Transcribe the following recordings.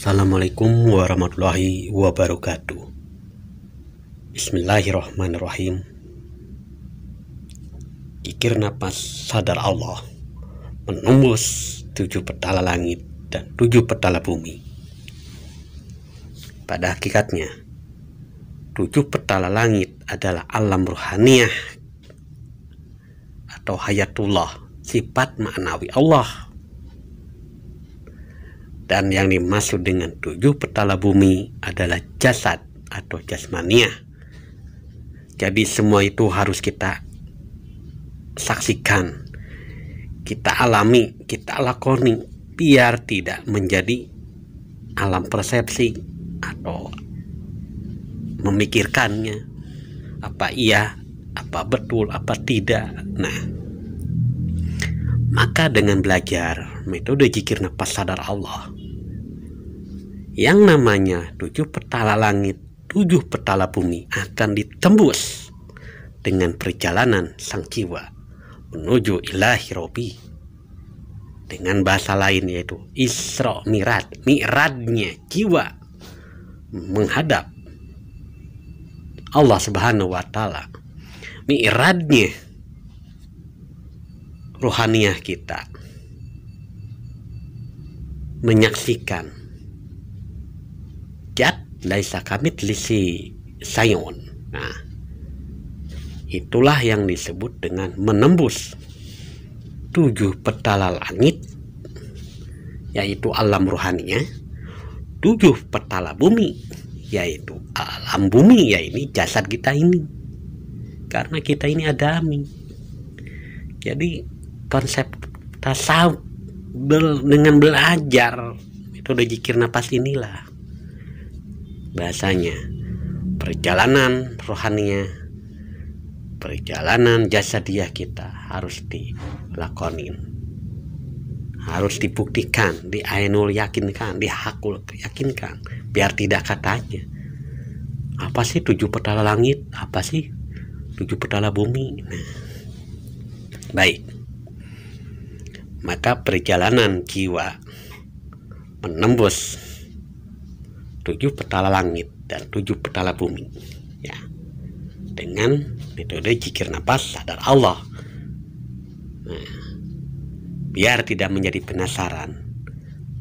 Assalamualaikum warahmatullahi wabarakatuh. Bismillahirrahmanirrahim. Kikir napas sadar Allah menembus 7 petala langit dan 7 petala bumi. Pada hakikatnya 7 petala langit adalah alam ruhaniyah atau hayatullah, sifat ma'nawi Allah. Dan yang dimaksud dengan 7 petala bumi adalah jasad atau jasmaniah. Jadi semua itu harus kita saksikan, kita alami, kita lakoni, biar tidak menjadi alam persepsi atau memikirkannya apa iya, apa betul, apa tidak. Nah, maka dengan belajar metode zikir napas sadar Allah, yang namanya 7 petala langit, 7 petala bumi akan ditembus dengan perjalanan sang jiwa menuju ilahi Robi. Dengan bahasa lain yaitu Isra Mi'raj, mi'rajnya jiwa menghadap Allah Subhanahu wa Ta'ala, mi'rajnya rohaniyah kita menyaksikan Jat laisa kamitslihi syai'un. Nah, itulah yang disebut dengan menembus 7 petala langit, yaitu alam ruhaninya, 7 petala bumi, yaitu alam bumi, ya ini jasad kita ini, karena kita ini adami. Jadi konsep tasawuf dengan belajar metode zikir napas inilah bahasanya perjalanan rohaninya, perjalanan jasadiah kita harus dilakonin, harus dibuktikan, diainul yakinkan, dihakul yakinkan, biar tidak katanya apa sih 7 petala langit, apa sih 7 petala bumi. Nah, baik, maka perjalanan jiwa menembus 7 petala langit dan 7 petala bumi, ya, dengan metode zikir napas sadar Allah. Nah, biar tidak menjadi penasaran,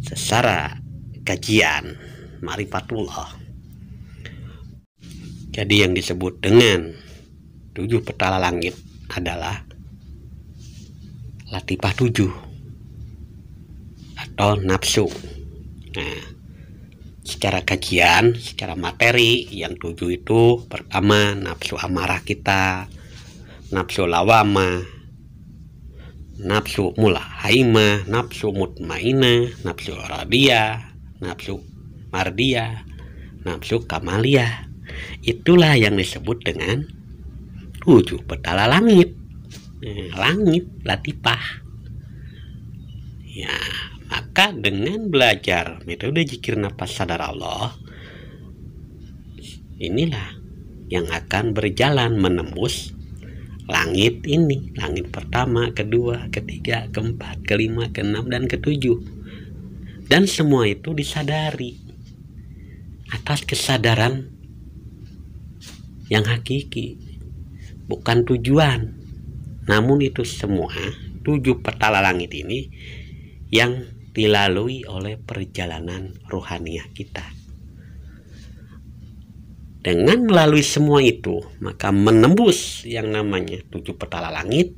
secara kajian ma'rifatullah, jadi yang disebut dengan 7 petala langit adalah latifah 7 atau nafsu. Nah, secara kajian, secara materi, yang 7 itu pertama nafsu amarah kita, nafsu lawamah, nafsu mulahaimah, nafsu mutmainah, nafsu radiyah, nafsu mardiyah, nafsu kamaliyah. Itulah yang disebut dengan 7 petala langit. Langit latifah. Ya, maka dengan belajar metode zikir napas sadar Allah, inilah yang akan berjalan menembus langit ini, langit pertama, kedua, ketiga, keempat, kelima, keenam, dan ketujuh. Dan semua itu disadari atas kesadaran yang hakiki, bukan tujuan. Namun itu semua 7 petala langit ini yang dilalui oleh perjalanan rohaniah kita. Dengan melalui semua itu, maka menembus yang namanya 7 petala langit,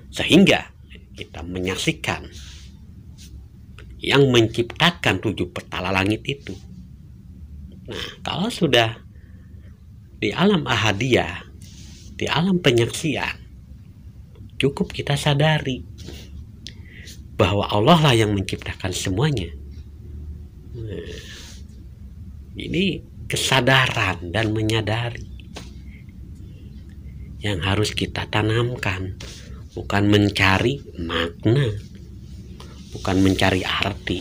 sehingga kita menyaksikan yang menciptakan 7 petala langit itu. Nah, kalau sudah di alam ahadiyah, di alam penyaksian, cukup kita sadari bahwa Allah lah yang menciptakan semuanya. Nah, ini kesadaran dan menyadari yang harus kita tanamkan, bukan mencari makna, bukan mencari arti.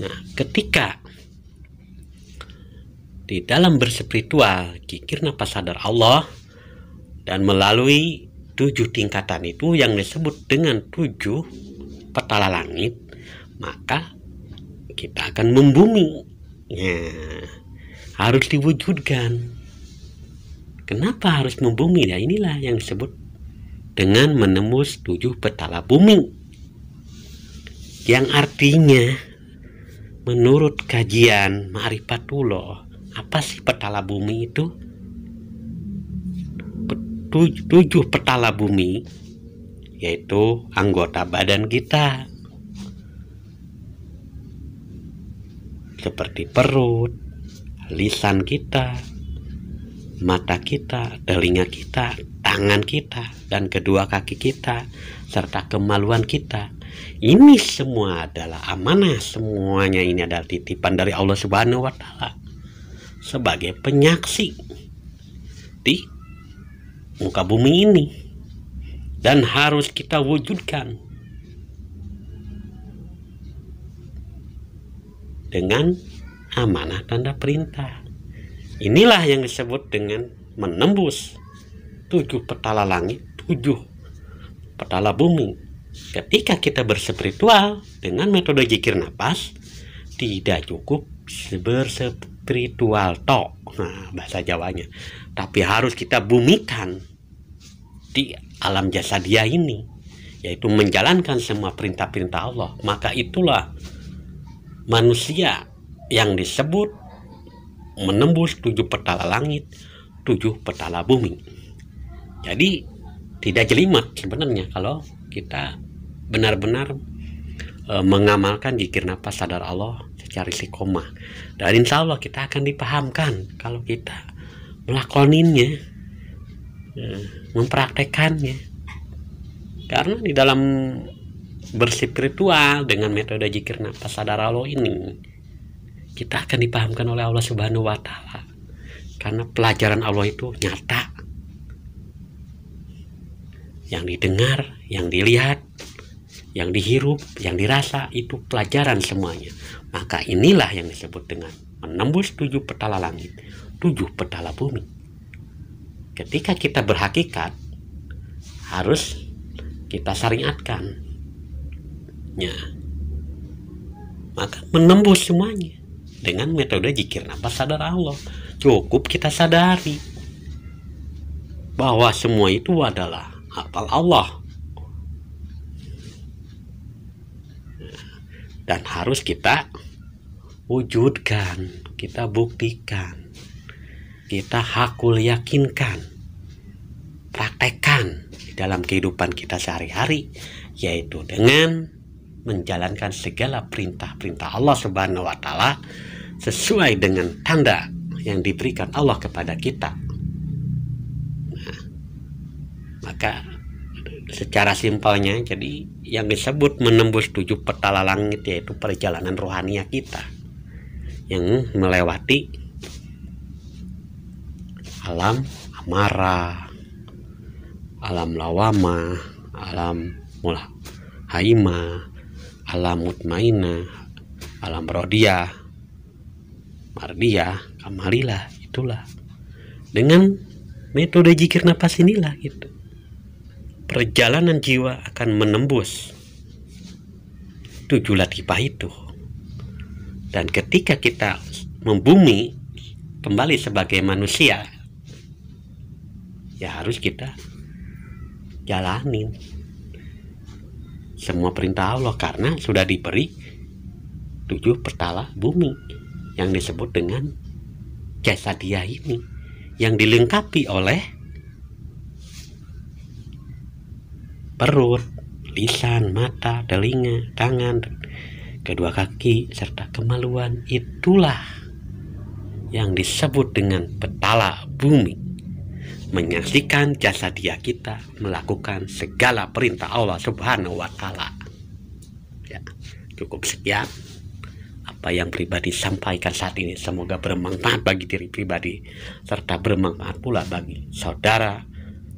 Nah, ketika di dalam berspiritual zikir napas sadar Allah dan melalui 7 tingkatan itu yang disebut dengan 7 petala langit, maka kita akan membumi. Nah, harus diwujudkan. Kenapa harus membumi? Nah, inilah yang disebut dengan menembus 7 petala bumi. Yang artinya menurut kajian Ma'rifatullah, apa sih petala bumi itu? 7 petala bumi yaitu anggota badan kita, seperti perut, lisan kita, mata kita, telinga kita, tangan kita, dan kedua kaki kita, serta kemaluan kita. Ini semua adalah amanah, semuanya ini adalah titipan dari Allah Subhanahu wa Ta'ala sebagai penyaksi di muka bumi ini, dan harus kita wujudkan dengan amanah tanda perintah. Inilah yang disebut dengan menembus 7 petala langit, 7 petala bumi. Ketika kita berspiritual dengan metode zikir nafas, tidak cukup berspiritual tok, nah bahasa Jawanya, tapi harus kita bumikan di alam jasadia ini, yaitu menjalankan semua perintah-perintah Allah. Maka itulah manusia yang disebut menembus 7 petala langit, 7 petala bumi. Jadi tidak jelimet sebenarnya kalau kita benar-benar mengamalkan zikir nafas sadar Allah secara istiqomah. Dan insya Allah kita akan dipahamkan kalau kita melakoninya, mempraktekannya. Karena di dalam berspiritual dengan metode zikir nafas sadar Allah ini, kita akan dipahamkan oleh Allah Subhanahu wa Ta'ala. Karena pelajaran Allah itu nyata, yang didengar, yang dilihat, yang dihirup, yang dirasa, itu pelajaran semuanya. Maka inilah yang disebut dengan menembus 7 petala langit, 7 petala bumi. Ketika kita berhakikat, harus kita syariatkan, ya, maka menembus semuanya dengan metode zikir nafas sadar Allah. Cukup kita sadari bahwa semua itu adalah hafal Allah, dan harus kita wujudkan, kita buktikan, kita hakul yakinkan, praktekkan di dalam kehidupan kita sehari-hari, yaitu dengan menjalankan segala perintah-perintah Allah Subhanahu wa Ta'ala sesuai dengan tanda yang diberikan Allah kepada kita. Nah, maka secara simpelnya, jadi yang disebut menembus 7 petala langit yaitu perjalanan rohania kita yang melewati alam amarah, alam lawama, alam haima, alam mutmainah, alam rodiyah, mardiyah, kamalilah. Itulah dengan metode zikir nafas inilah gitu, perjalanan jiwa akan menembus 7 latifah itu. Dan ketika kita membumi kembali sebagai manusia, ya harus kita jalanin semua perintah Allah, karena sudah diberi 7 petala bumi yang disebut dengan jasadiah ini, yang dilengkapi oleh perut, lisan, mata, telinga, tangan, kedua kaki, serta kemaluan. Itulah yang disebut dengan petala bumi, menyaksikan jasadiah kita melakukan segala perintah Allah Subhanahu wa Ta'ala. Ya, cukup sekian apa yang pribadi sampaikan saat ini. Semoga bermanfaat bagi diri pribadi serta bermanfaat pula bagi saudara,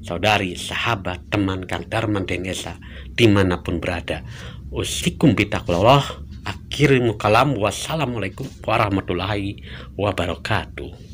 saudari, sahabat, teman, Kang Darman Dengesa dimanapun berada. Usikum bitaqwallah. Akhirul kalam. Wassalamualaikum warahmatullahi wabarakatuh.